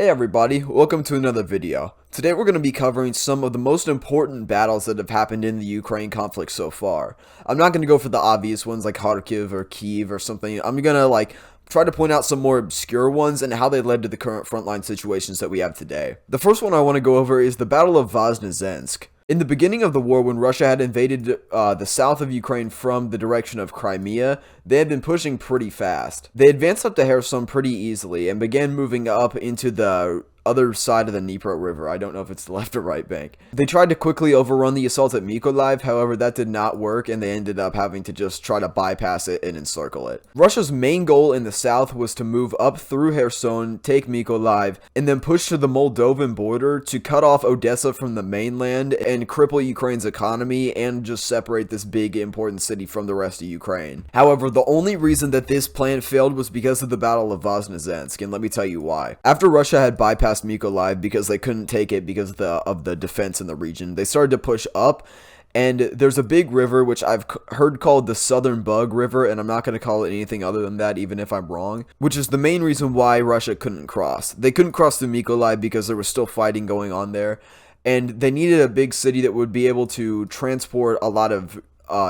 Hey everybody, welcome to another video. Today we're going to be covering some of the most important battles that have happened in the Ukraine conflict so far. I'm not going to go for the obvious ones like Kharkiv or Kyiv or something. I'm going to try to point out some more obscure ones and how they led to the current frontline situations that we have today. The first one I want to go over is the Battle of Voznezhensk. In the beginning of the war, when Russia had invaded the south of Ukraine from the direction of Crimea, they had been pushing pretty fast. They advanced up to Kherson pretty easily and began moving up into the other side of the Dnipro River. I don't know if it's the left or right bank. They tried to quickly overrun the assault at Mykolaiv, however that did not work and they ended up having to just try to bypass it and encircle it. Russia's main goal in the south was to move up through Kherson, take Mykolaiv, and then push to the Moldovan border to cut off Odessa from the mainland and cripple Ukraine's economy and just separate this big important city from the rest of Ukraine. However, the only reason that this plan failed was because of the Battle of Voznezhensk, and let me tell you why. After Russia had bypassed Mykolaiv because they couldn't take it because of the defense in the region, they started to push up, and there's a big river which I've heard called the Southern Bug River, and I'm not going to call it anything other than that even if I'm wrong, which is the main reason why Russia couldn't cross. They couldn't cross through Mykolaiv because there was still fighting going on there, and they needed a big city that would be able to transport a lot of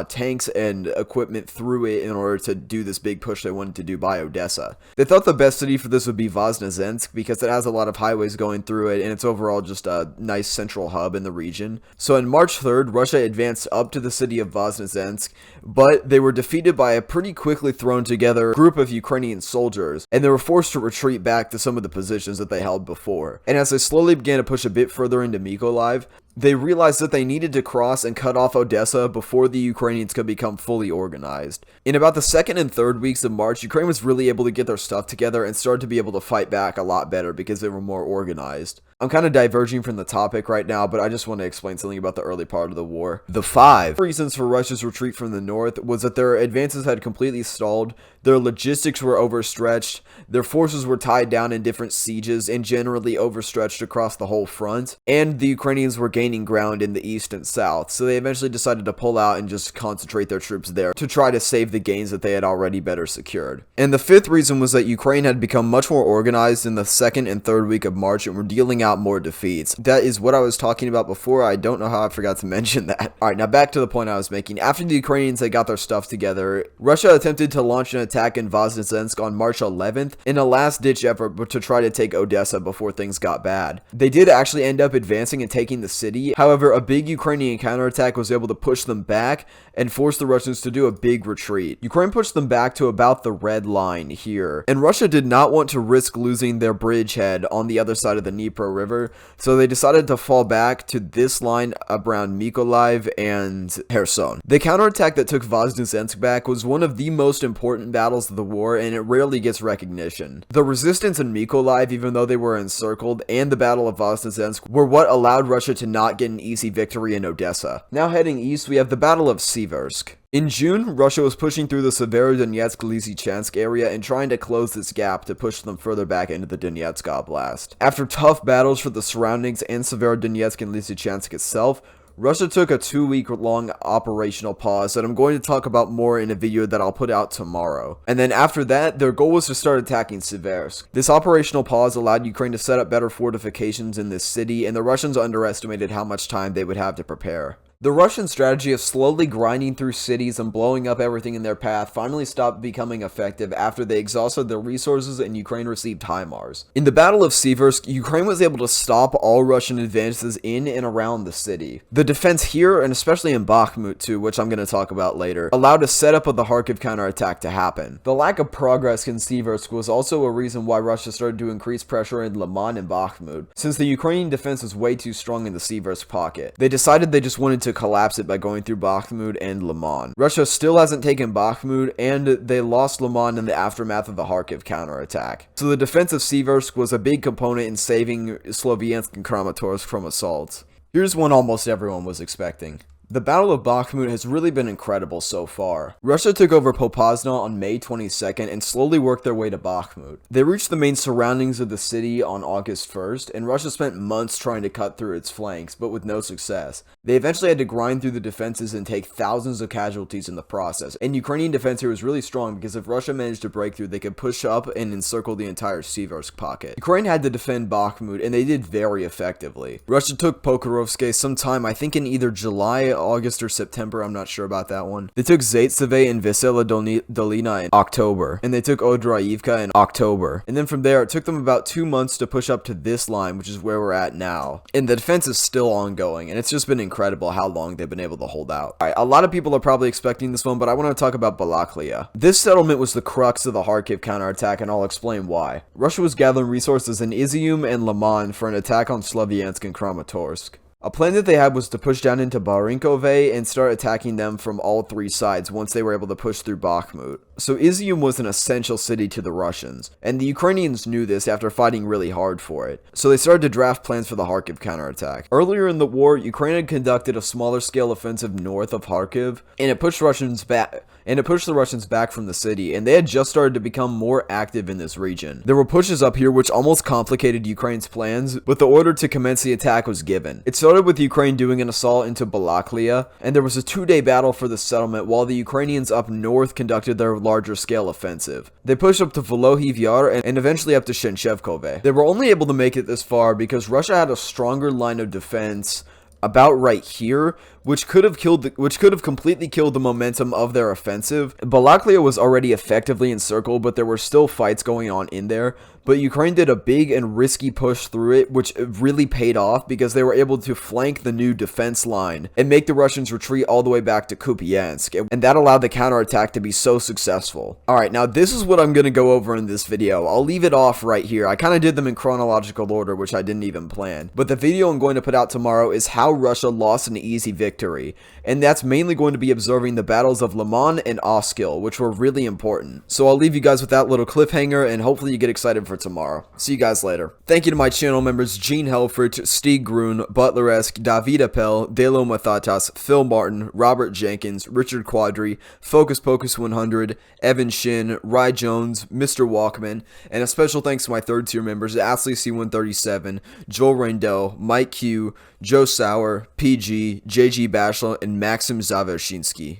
tanks and equipment through it in order to do this big push they wanted to do by Odessa. They thought the best city for this would be Voznezhensk because it has a lot of highways going through it and it's overall just a nice central hub in the region. So on March 3rd, Russia advanced up to the city of Voznezhensk, but they were defeated by a pretty quickly thrown together group of Ukrainian soldiers, and they were forced to retreat back to some of the positions that they held before. And as they slowly began to push a bit further into Mykolaiv, they realized that they needed to cross and cut off Odessa before the Ukrainians could become fully organized. In about the second and third weeks of March, Ukraine was really able to get their stuff together and started to be able to fight back a lot better because they were more organized. I'm kind of diverging from the topic right now, but I just want to explain something about the early part of the war. The 5 reasons for Russia's retreat from the north was that their advances had completely stalled, their logistics were overstretched, their forces were tied down in different sieges and generally overstretched across the whole front, and the Ukrainians were gaining ground in the east and south, so they eventually decided to pull out and just concentrate their troops there to try to save the gains that they had already better secured. And the 5th reason was that Ukraine had become much more organized in the 2nd and 3rd week of March and were dealing out more defeats. That is what I was talking about before. I don't know how I forgot to mention that. Alright, now back to the point I was making. After the Ukrainians had got their stuff together, Russia attempted to launch an attack in Voznezhensk on March 11th in a last-ditch effort to try to take Odessa before things got bad. They did actually end up advancing and taking the city. However, a big Ukrainian counterattack was able to push them back and force the Russians to do a big retreat. Ukraine pushed them back to about the red line here, and Russia did not want to risk losing their bridgehead on the other side of the Dnipro River, so they decided to fall back to this line around Mykolaiv and Kherson. The counterattack that took Voznezhensk back was one of the most important battles of the war, and it rarely gets recognition. The resistance in Mykolaiv, even though they were encircled, and the Battle of Voznezhensk were what allowed Russia to not get an easy victory in Odessa. Now heading east, we have the Battle of Siversk. In June, Russia was pushing through the Severodonetsk-Lysychansk area and trying to close this gap to push them further back into the Donetsk Oblast. After tough battles for the surroundings and Severodonetsk and Lysychansk itself, Russia took a 2-week-long operational pause that I'm going to talk about more in a video that I'll put out tomorrow. And then after that, their goal was to start attacking Siversk. This operational pause allowed Ukraine to set up better fortifications in this city, and the Russians underestimated how much time they would have to prepare. The Russian strategy of slowly grinding through cities and blowing up everything in their path finally stopped becoming effective after they exhausted their resources and Ukraine received HIMARS. In the Battle of Siversk, Ukraine was able to stop all Russian advances in and around the city. The defense here, and especially in Bakhmut too, which I'm going to talk about later, allowed a setup of the Kharkiv counterattack to happen. The lack of progress in Siversk was also a reason why Russia started to increase pressure in Liman and Bakhmut. Since the Ukrainian defense was way too strong in the Siversk pocket, they decided they just wanted to collapse it by going through Bakhmut and Liman. Russia still hasn't taken Bakhmut, and they lost Liman in the aftermath of the Kharkiv counterattack. So the defense of Siversk was a big component in saving Sloviansk and Kramatorsk from assaults. Here's one almost everyone was expecting. The Battle of Bakhmut has really been incredible so far. Russia took over Popasna on May 22nd and slowly worked their way to Bakhmut. They reached the main surroundings of the city on August 1st, and Russia spent months trying to cut through its flanks, but with no success. They eventually had to grind through the defenses and take thousands of casualties in the process, and Ukrainian defense here was really strong because if Russia managed to break through, they could push up and encircle the entire Siversk pocket. Ukraine had to defend Bakhmut, and they did very effectively. Russia took Pokrovsk sometime, I think in either July, August, or September, I'm not sure about that one. They took Zaitseve and Vesela Dolina in October, and they took Odraivka in October. And then from there, it took them about 2 months to push up to this line, which is where we're at now. And the defense is still ongoing, and it's just been incredible how long they've been able to hold out. Alright, a lot of people are probably expecting this one, but I want to talk about Balaklia. This settlement was the crux of the Kharkiv counterattack, and I'll explain why. Russia was gathering resources in Izium and Liman for an attack on Slavyansk and Kramatorsk. A plan that they had was to push down into Barinkove and start attacking them from all three sides once they were able to push through Bakhmut. So Izium was an essential city to the Russians, and the Ukrainians knew this after fighting really hard for it. So they started to draft plans for the Kharkiv counterattack. Earlier in the war, Ukraine had conducted a smaller scale offensive north of Kharkiv, and it pushed the Russians back from the city, and they had just started to become more active in this region. There were pushes up here which almost complicated Ukraine's plans, but the order to commence the attack was given. It started with Ukraine doing an assault into Balaklia, and there was a 2-day battle for the settlement while the Ukrainians up north conducted their larger scale offensive. They pushed up to Volohiv Yar and eventually up to Shenchevkove. They were only able to make it this far because Russia had a stronger line of defense about right here, which could have completely killed the momentum of their offensive. Balaklia was already effectively encircled, but there were still fights going on in there. But Ukraine did a big and risky push through it, which really paid off because they were able to flank the new defense line and make the Russians retreat all the way back to Kupiansk, and that allowed the counterattack to be so successful. Alright, now this is what I'm going to go over in this video. I'll leave it off right here. I kind of did them in chronological order, which I didn't even plan. But the video I'm going to put out tomorrow is how Russia lost an easy victory, and that's mainly going to be observing the battles of Liman and Oskil, which were really important. So I'll leave you guys with that little cliffhanger, and hopefully you get excited for tomorrow. See you guys later. Thank you to my channel members Gene Helfrich, Stig Grun, Butleresque, David Appel, Delo Mathatas, Phil Martin, Robert Jenkins, Richard Quadri, Focus Pocus 100, Evan Shin, Rye Jones, Mr. Walkman, and a special thanks to my third tier members Astley C137, Joel Reindell, Mike Q, Joe Sauer, PG, JG Bashla, and Maxim Zavershinsky.